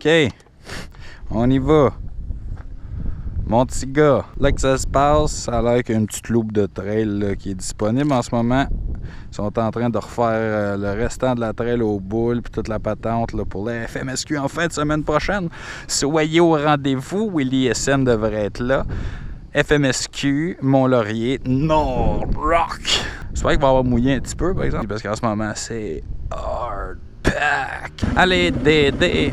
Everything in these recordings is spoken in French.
OK, on y va. Mon petit gars, là que ça se passe, ça a l'air qu'il y a une petite loupe de trail là, qui est disponible en ce moment. Ils sont en train de refaire le restant de la trail aux boules puis toute la patente là, pour la FMSQ en fin de semaine prochaine. Soyez au rendez-vous, Willy SM devrait être là. FMSQ, Mont-Laurier, North-Rock. J'espère qu'il va avoir mouillé un petit peu par exemple, parce qu'en ce moment c'est hard pack. Allez Dédé,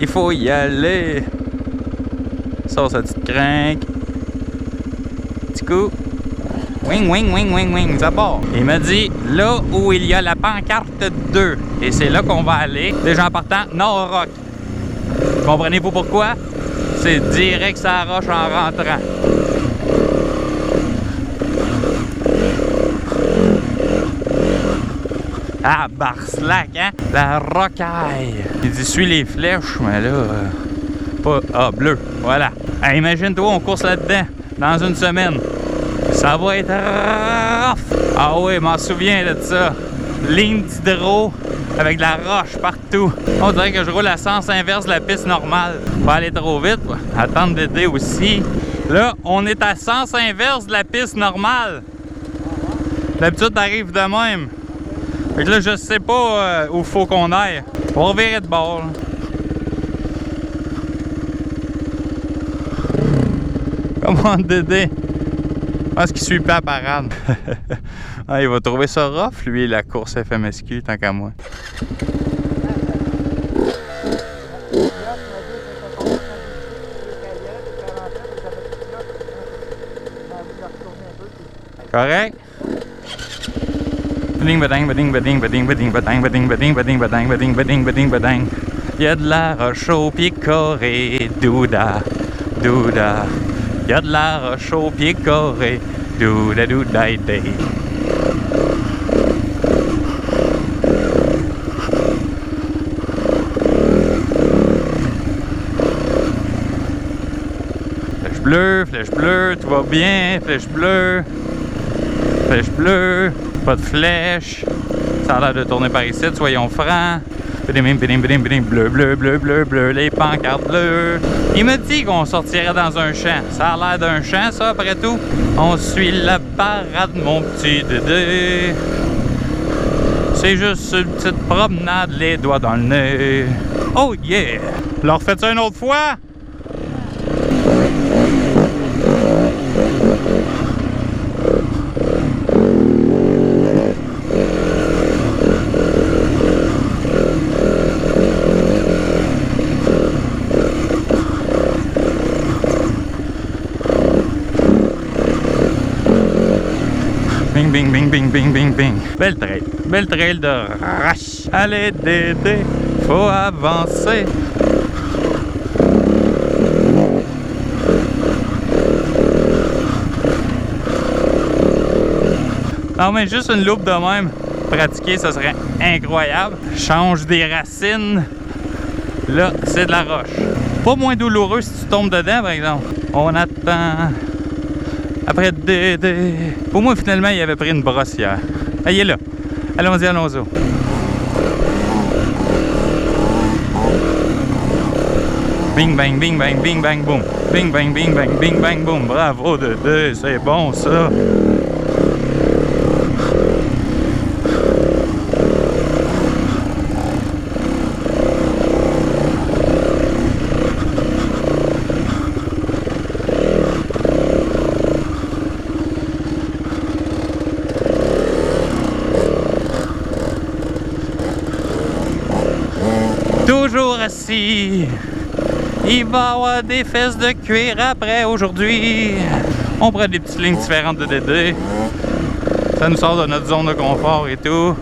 il faut y aller. Sors sa petite crinque. Petit coup. Wing, wing, wing, wing, wing. Ça part. Il m'a dit là où il y a la pancarte 2. Et c'est là qu'on va aller. Déjà en partant, North-Rock. Comprenez-vous pourquoi? C'est direct sa roche en rentrant. Ah, Barslac, hein? La rocaille. Il dit, suis les flèches, mais là... pas... Ah, bleu. Voilà. Ah, imagine-toi, on course là-dedans dans une semaine. Ça va être rough. Ah oui, je m'en souviens de ça. Ligne d'hydro avec de la roche partout. On dirait que je roule à sens inverse de la piste normale. Pas aller trop vite. Attendre Dédé aussi. Là, on est à sens inverse de la piste normale. D'habitude, t'arrives de même. Fait que là, je sais pas où faut qu'on aille. On va revirer de bord. Là. Comment Dédé? Je pense qu'il suit pas la parade. Ah, il va trouver ça rough, lui, la course FMSQ, tant qu'à moi. Correct? Bading, bading, bading, bading, bading, bading, bading, bading, bading, bading, bading, bading, bading, bading, bading. Il y a de la roche au pied carré, douda, douda. Il y a de la roche au pied carré, douda, douda, day. Flèche bleue, tout va bien, flèche bleue, pas de flèche, ça a l'air de tourner par ici, soyons francs. Bleu, bleu, bleu, bleu, bleu, les pancartes bleues. Il me dit qu'on sortirait dans un champ. Ça a l'air d'un champ, ça, après tout. On suit la parade, mon petit Dédé. C'est juste une petite promenade, les doigts dans le nez. Oh yeah! Leur faites ça une autre fois? Bing, bing, bing, bing, bing, bing, bing. Belle trail de rache. Allez, Dédé, faut avancer. Non, mais juste une loupe de même, pratiquer, ça serait incroyable. Change des racines. Là, c'est de la roche. Pas moins douloureux si tu tombes dedans, par exemple. On attend. Après Dédé. Pour moi, finalement, il avait pris une brosse hier. Ah, il est là. Allons-y, allons-y. Bing, bang, bing, bang, bing, bang, boom. Bing, bang, bing, bang, bing, bang, boom. Bravo, Dédé. C'est bon, ça. Toujours assis. Il va y avoir des fesses de cuir après aujourd'hui. On prend des petites lignes différentes de Dédé. Ça nous sort de notre zone de confort et tout.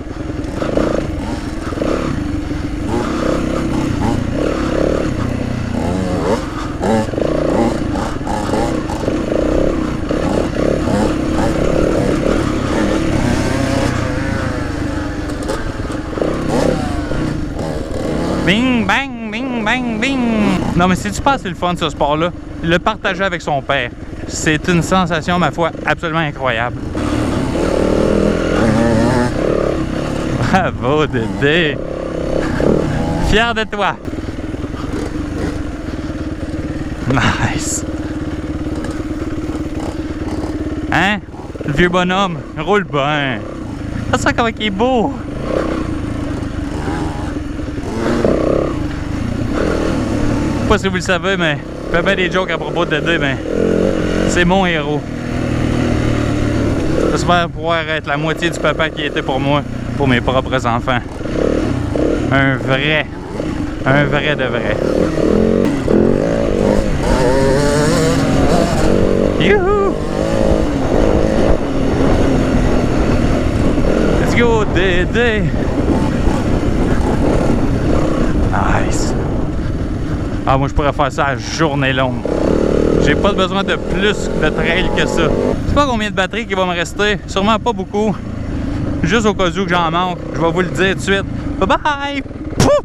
Bing, bang, bing, bang, bing. Non, mais si tu passes, c'est le fun, ce sport-là. Le partager avec son père. C'est une sensation, ma foi, absolument incroyable. Bravo, Dédé. Fier de toi. Nice! Hein? Le vieux bonhomme, il roule bien. Regarde ça comment il est beau! Je sais pas si vous le savez, mais je fais bien des jokes à propos de Dédé, mais c'est mon héros. J'espère pouvoir être la moitié du papa qui était pour moi, pour mes propres enfants. Un vrai de vrai. Youhou! Let's go, Dédé! Nice! Ah, moi je pourrais faire ça à journée longue. J'ai pas besoin de plus de trail que ça. Je sais pas combien de batterie qui va me rester. Sûrement pas beaucoup. Juste au cas où que j'en manque. Je vais vous le dire tout de suite. Bye bye! Pouf!